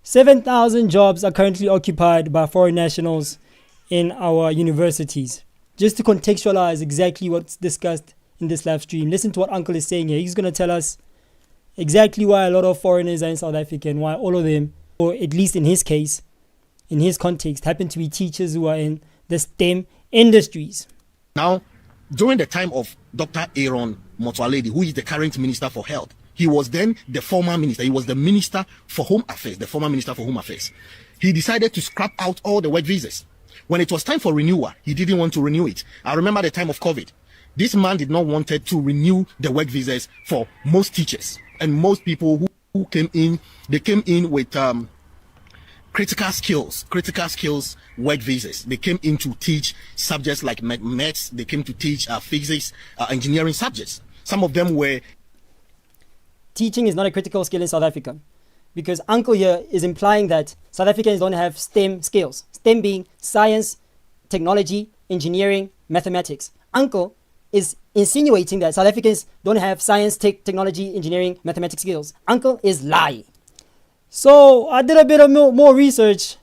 7,000 jobs are currently occupied by foreign nationals in our universities. Just to contextualize exactly what's discussed in this live stream, listen to what Uncle is saying here. He's going to tell us exactly why a lot of foreigners are in South Africa and why all of them, or at least in his case, in his context, happen to be teachers who are in the STEM industries. Now, during the time of Dr. Aaron Motsoaledi, who is the current Minister for Health, he was then the former minister. He was the Minister for Home Affairs, the former Minister for Home Affairs. He decided to scrap out all the work visas. When it was time for renewal, he didn't want to renew it. I remember the time of COVID. This man did not want to renew the work visas for most teachers and most people who came in. They came in with critical skills work visas. They came in to teach subjects like maths. They came to teach physics, engineering subjects. Some of them were... Teaching is not a critical skill in South Africa, because Uncle here is implying that South Africans don't have STEM skills. STEM being science, technology, engineering, mathematics. Uncle is insinuating that South Africans don't have science, technology, engineering, mathematics skills. Uncle is lying. So I did a bit of more research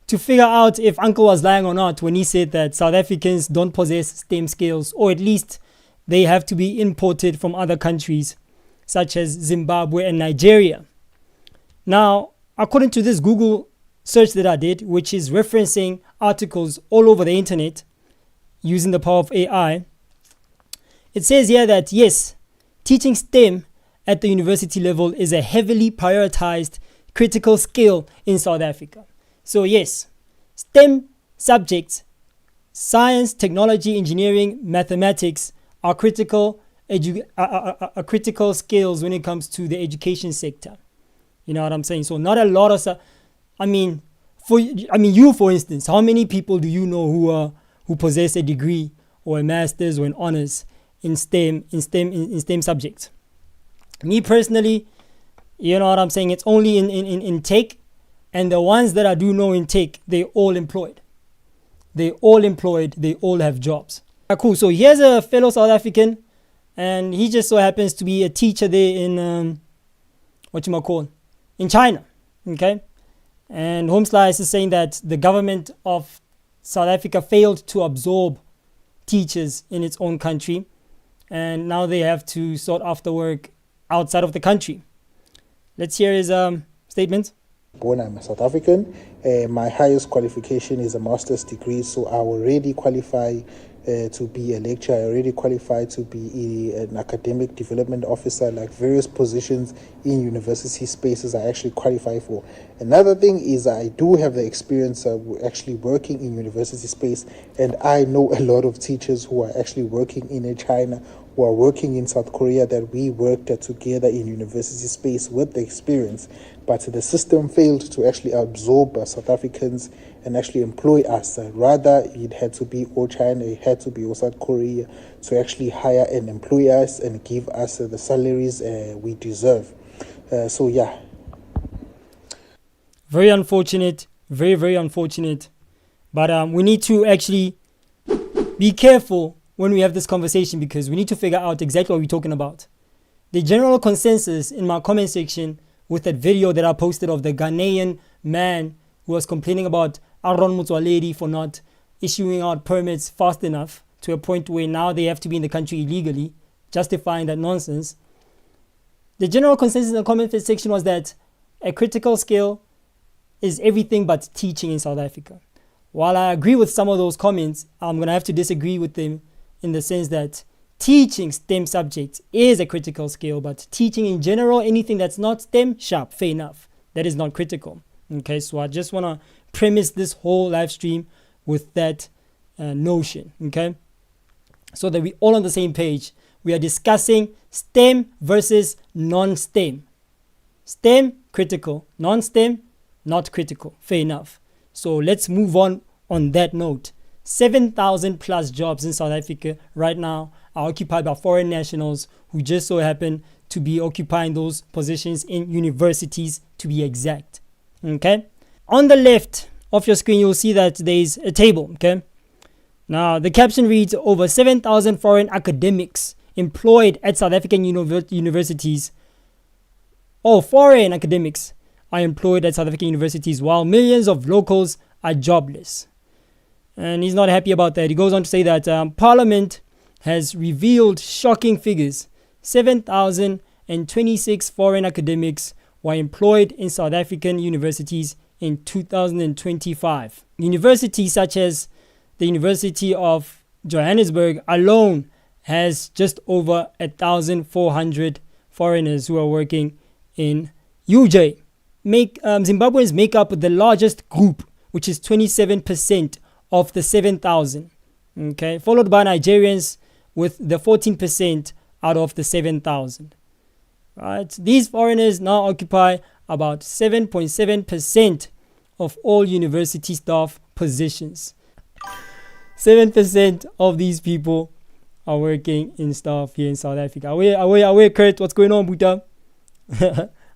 to figure out if Uncle was lying or not when he said that South Africans don't possess STEM skills, or at least they have to be imported from other countries such as Zimbabwe and Nigeria. Now, according to this Google search that I did, which is referencing articles all over the internet using the power of AI, it says here that yes, teaching STEM at the university level is a heavily prioritized critical skill in South Africa. So yes, STEM subjects, science, technology, engineering, mathematics are critical skills when it comes to the education sector. You know what I'm saying? So not a lot of, you for instance, how many people do you know who possess a degree or a master's or an honors in STEM subjects? Me personally, you know what I'm saying? It's only in tech, and the ones that I do know in tech, they all employed. They all have jobs. Cool. So here's a fellow South African, and he just so happens to be a teacher there in in China. Okay, and Home Slice is saying that the government of South Africa failed to absorb teachers in its own country, and now they have to sort after work outside of the country. Let's hear his statement. I'm a South African. My highest qualification is a master's degree, so I already qualify to be a lecturer. I already qualify to be an academic development officer, like various positions in university spaces I actually qualify for. Another thing is I do have the experience of actually working in university space, and I know a lot of teachers who are actually working in China, who are working in South Korea, that we worked together in university space with the experience, but the system failed to actually absorb South Africans and actually employ us. Rather, it had to be all China, it had to be all South Korea to actually hire and employ us and give us the salaries we deserve. So yeah. Very unfortunate, very, very unfortunate. But we need to actually be careful when we have this conversation, because we need to figure out exactly what we're talking about. The general consensus in my comment section with that video that I posted of the Ghanaian man who was complaining about Aaron Motsoaledi for not issuing out permits fast enough to a point where now they have to be in the country illegally, justifying that nonsense. The general consensus in the comment section was that a critical skill is everything but teaching in South Africa. While I agree with some of those comments, I'm going to have to disagree with them in the sense that teaching STEM subjects is a critical skill, but teaching in general, anything that's not STEM, sharp, fair enough. That is not critical. Okay, so I just want to premise this whole live stream with that notion, okay? So that we're all on the same page. We are discussing STEM versus non-STEM. STEM, critical. Non-STEM, not critical. Fair enough. So let's move on that note. 7,000 plus jobs in South Africa right now are occupied by foreign nationals who just so happen to be occupying those positions in universities, to be exact. Okay? On the left of your screen, you'll see that there's a table. Okay? Now, the caption reads, over 7,000 foreign academics employed at South African universities. Foreign academics are employed at South African universities while millions of locals are jobless. And he's not happy about that. He goes on to say that Parliament has revealed shocking figures. 7,026 foreign academics were employed in South African universities in 2025. Universities such as the University of Johannesburg alone has just over 1,400 foreigners who are working in UJ. Zimbabweans make up the largest group, which is 27% of the 7,000. Okay, followed by Nigerians with the 14% out of the 7,000. Right, these foreigners now occupy about 7.7% of all university staff positions. 7% of these people are working in staff here in South Africa. Away, Kurt, what's going on, Buddha?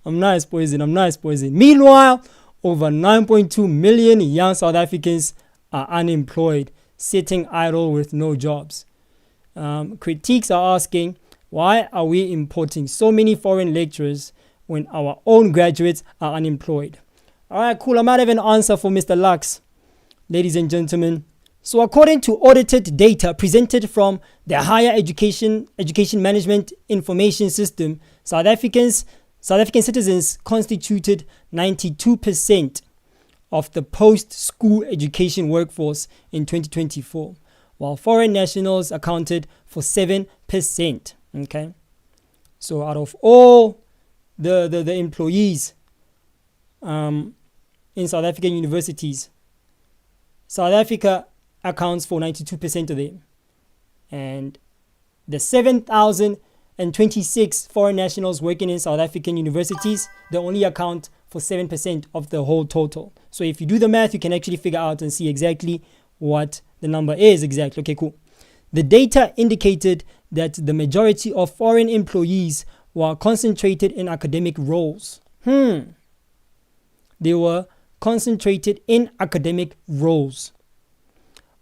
I'm nice poison. Meanwhile, over 9.2 million young South Africans are unemployed, sitting idle with no jobs. Critiques are asking, why are we importing so many foreign lecturers when our own graduates are unemployed? All right, cool. I might have an answer for Mr. Lux, ladies and gentlemen. So according to audited data presented from the Higher Education Management Information System, South African citizens constituted 92% of the post-school education workforce in 2024, while foreign nationals accounted for 7%. Okay, so out of all the employees in South African universities, South Africa accounts for 92% of them, and the 7,026 foreign nationals working in South African universities, they only account for 7% of the whole total. So if you do the math, you can actually figure out and see exactly what the number is exactly. Okay, cool. The data indicated that the majority of foreign employees were concentrated in academic roles. They were concentrated in academic roles.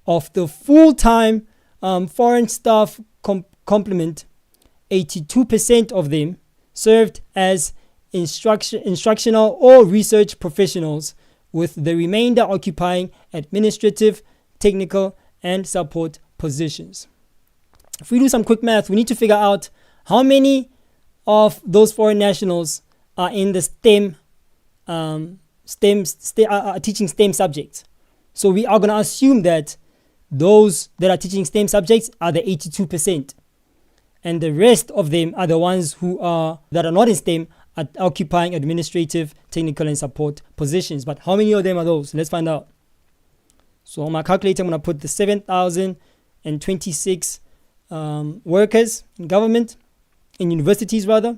Of the full-time foreign staff complement, 82% of them served as instructional or research professionals, with the remainder occupying administrative, technical, and support positions. If we do some quick math, we need to figure out how many of those foreign nationals are in the teaching STEM subjects. So we are going to assume that those that are teaching STEM subjects are the 82%, and the rest of them are the ones that are not in STEM, are occupying administrative, technical, and support positions. But how many of them are those? Let's find out. So on my calculator, I'm going to put the 7,026 workers in government, in universities rather.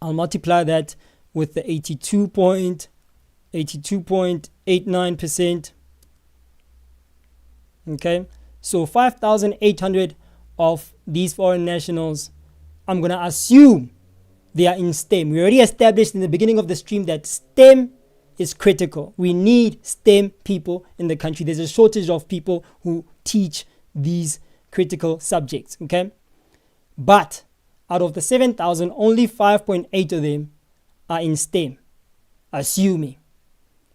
I'll multiply that with the 82.89%. Okay, so 5,800 of these foreign nationals, I'm going to assume they are in STEM. We already established in the beginning of the stream that STEM is critical. We need STEM people in the country. There's a shortage of people who teach these critical subjects, okay? But out of the 7,000, only 5.8 of them are in STEM, assuming.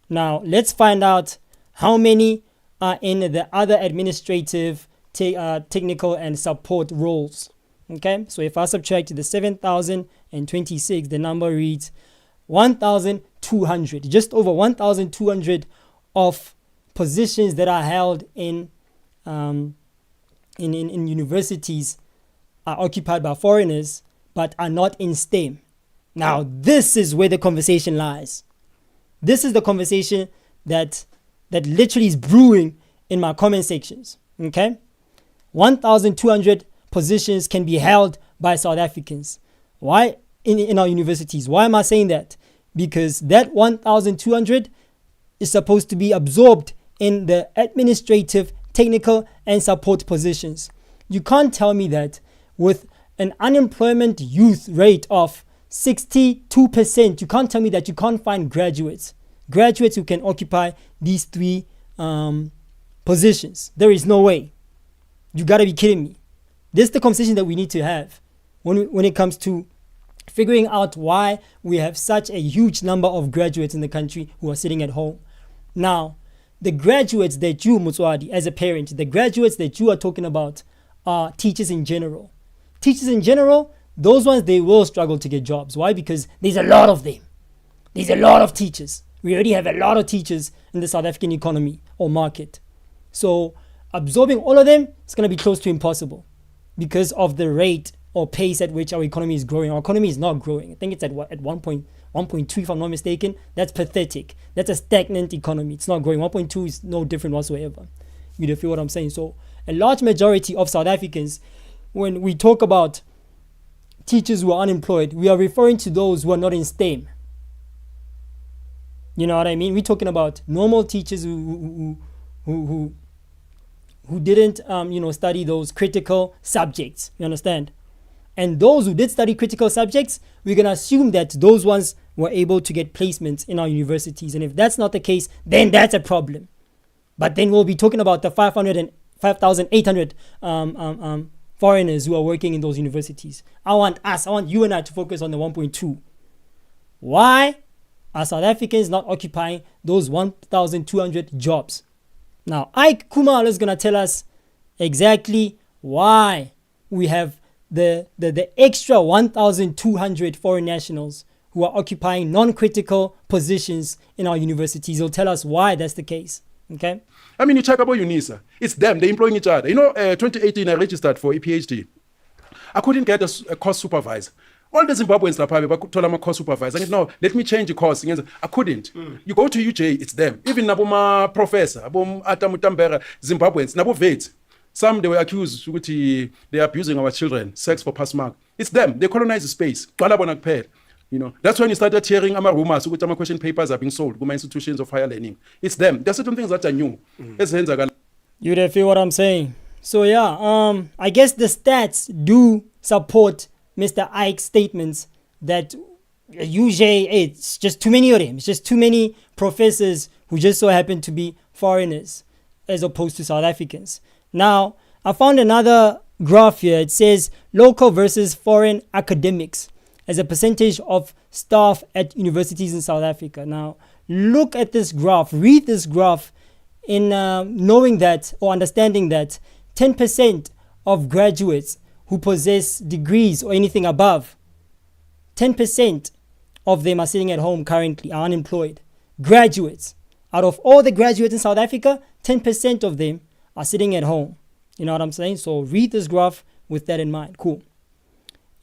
Now, let's find out how many are in the other administrative, technical, and support roles. Okay, so if I subtract the 7,026, the number reads 1,200. Just over 1,200 of positions that are held in universities are occupied by foreigners, but are not in STEM. Now, this is where the conversation lies. This is the conversation that literally is brewing in my comment sections. Okay, 1,200 positions can be held by South Africans. Why in our universities? Why am I saying that? Because that 1,200 is supposed to be absorbed in the administrative, technical, and support positions. You can't tell me that with an unemployment youth rate of 62%, you can't tell me that you can't find graduates who can occupy these three positions. There is no way. You gotta be kidding me. This is the conversation that we need to have when it comes to figuring out why we have such a huge number of graduates in the country who are sitting at home. Now, the graduates that you, Mutswadi, as a parent, the graduates that you are talking about are teachers in general. Teachers in general, those ones, they will struggle to get jobs. Why? Because there's a lot of them. There's a lot of teachers. We already have a lot of teachers in the South African economy or market. So absorbing all of them is going to be close to impossible because of the rate or pace at which our economy is growing. Our economy is not growing. I think it's at 1.2, if I'm not mistaken. That's pathetic. That's a stagnant economy. It's not growing. 1.2 is no different whatsoever. You feel what I'm saying? So a large majority of South Africans, when we talk about teachers who are unemployed, we are referring to those who are not in STEM. You know what I mean? We're talking about normal teachers who didn't study those critical subjects. You understand? And those who did study critical subjects, we're going to assume that those ones were able to get placements in our universities. And if that's not the case, then that's a problem. But then we'll be talking about the 5,800 foreigners who are working in those universities. I want you and I to focus on the 1.2. Why are South Africans not occupying those 1,200 jobs? Now, Ike Kumalo is going to tell us exactly why we have the extra 1,200 foreign nationals who are occupying non-critical positions in our universities. He'll tell us why that's the case. Okay? I mean, you talk about UNISA. It's them. They're employing each other. 2018, I registered for a PhD. I couldn't get a course supervisor. All the Zimbabweans told them a course supervisor. I said, no, let me change the course. I couldn't. You go to UJ, it's them. Even Naboma professor, Atamutambera, Zimbabweans, Nabo Vets. Some, they were accused they are abusing our children, sex for pass mark. It's them. They colonize the space. That's when you started hearing rumors which question papers are being sold to institutions of higher learning. It's them. There are certain things that are new. You feel what I'm saying? So yeah, I guess the stats do support Mr. Ike's statements that UJ, it's just too many of them. It's just too many professors who just so happen to be foreigners as opposed to South Africans. Now, I found another graph here. It says local versus foreign academics as a percentage of staff at universities in South Africa. Now, look at this graph. Read this graph in knowing that or understanding that 10% of graduates who possess degrees or anything above, 10% of them are sitting at home currently, are unemployed. Graduates. Out of all the graduates in South Africa, 10% of them are sitting at home. You know what I'm saying? So read this graph with that in mind. Cool.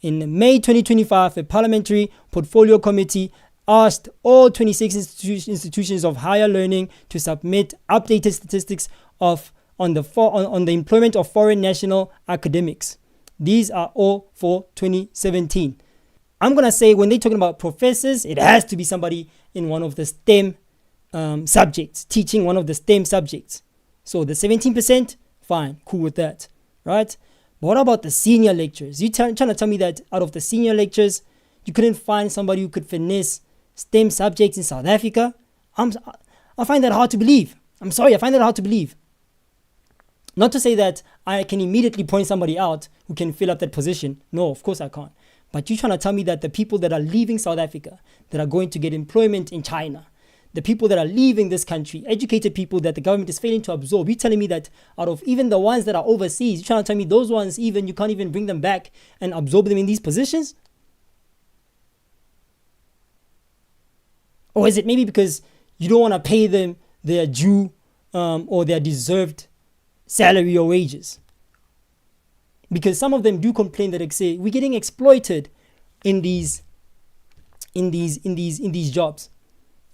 In May 2025, a parliamentary portfolio committee asked all 26 institutions of higher learning to submit updated statistics on the employment of foreign national academics. These are all for 2017. I'm going to say when they're talking about professors, it has to be somebody in one of the STEM subjects, teaching one of the STEM subjects. So the 17%, fine, cool with that, right? But what about the senior lecturers? You trying to tell me that out of the senior lecturers, you couldn't find somebody who could finesse STEM subjects in South Africa? I find that hard to believe. I'm sorry, I find that hard to believe. Not to say that I can immediately point somebody out who can fill up that position. No, of course I can't. But you're trying to tell me that the people that are leaving South Africa, that are going to get employment in China, the people that are leaving this country, educated people that the government is failing to absorb, you're telling me that out of even the ones that are overseas, you're trying to tell me those ones even, you can't even bring them back and absorb them in these positions? Or is it maybe because you don't want to pay them their due or their deserved salary or wages? Because some of them do complain that they say we're getting exploited in these jobs,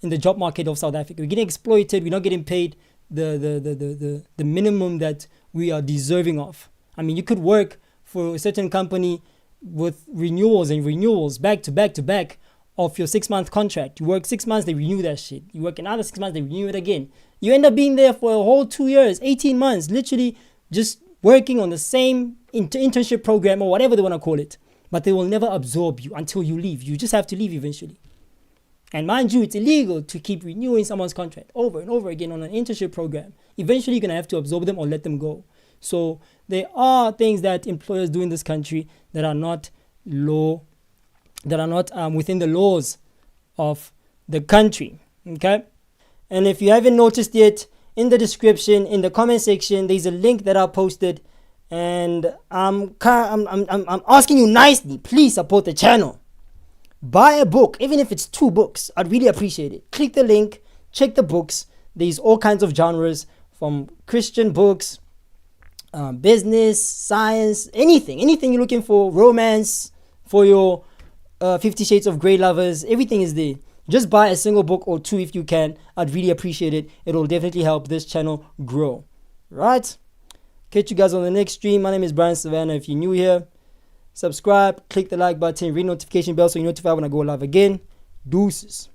in the job market of South Africa. We're getting exploited. We're not getting paid the minimum that we are deserving of. I mean, you could work for a certain company with renewals back to back of your 6-month contract. You work 6 months, they renew that shit. You work another 6 months, they renew it again. You end up being there for a whole 2 years, 18 months, literally just working on the same internship program or whatever they want to call it. But they will never absorb you until you leave. You just have to leave eventually. And mind you, it's illegal to keep renewing someone's contract over and over again on an internship program. Eventually, you're going to have to absorb them or let them go. So there are things that employers do in this country that are not law that are not within the laws of the country. Okay, and if you haven't noticed yet, in the description, in the comment section, there's a link that I posted, and I'm asking you nicely, please support the channel. Buy a book, even if it's 2 books. I'd really appreciate it. Click the link, check the books. There's all kinds of genres, from Christian books, business, science, anything you're looking for, romance, for your 50 Shades of Grey lovers, everything is there. Just buy a single book or 2 if you can. I'd really appreciate it. It'll definitely help this channel grow. Right? Catch you guys on the next stream. My name is Brian Sivana. If you're new here, subscribe, click the like button, ring notification bell so you're notified when I go live again. Deuces.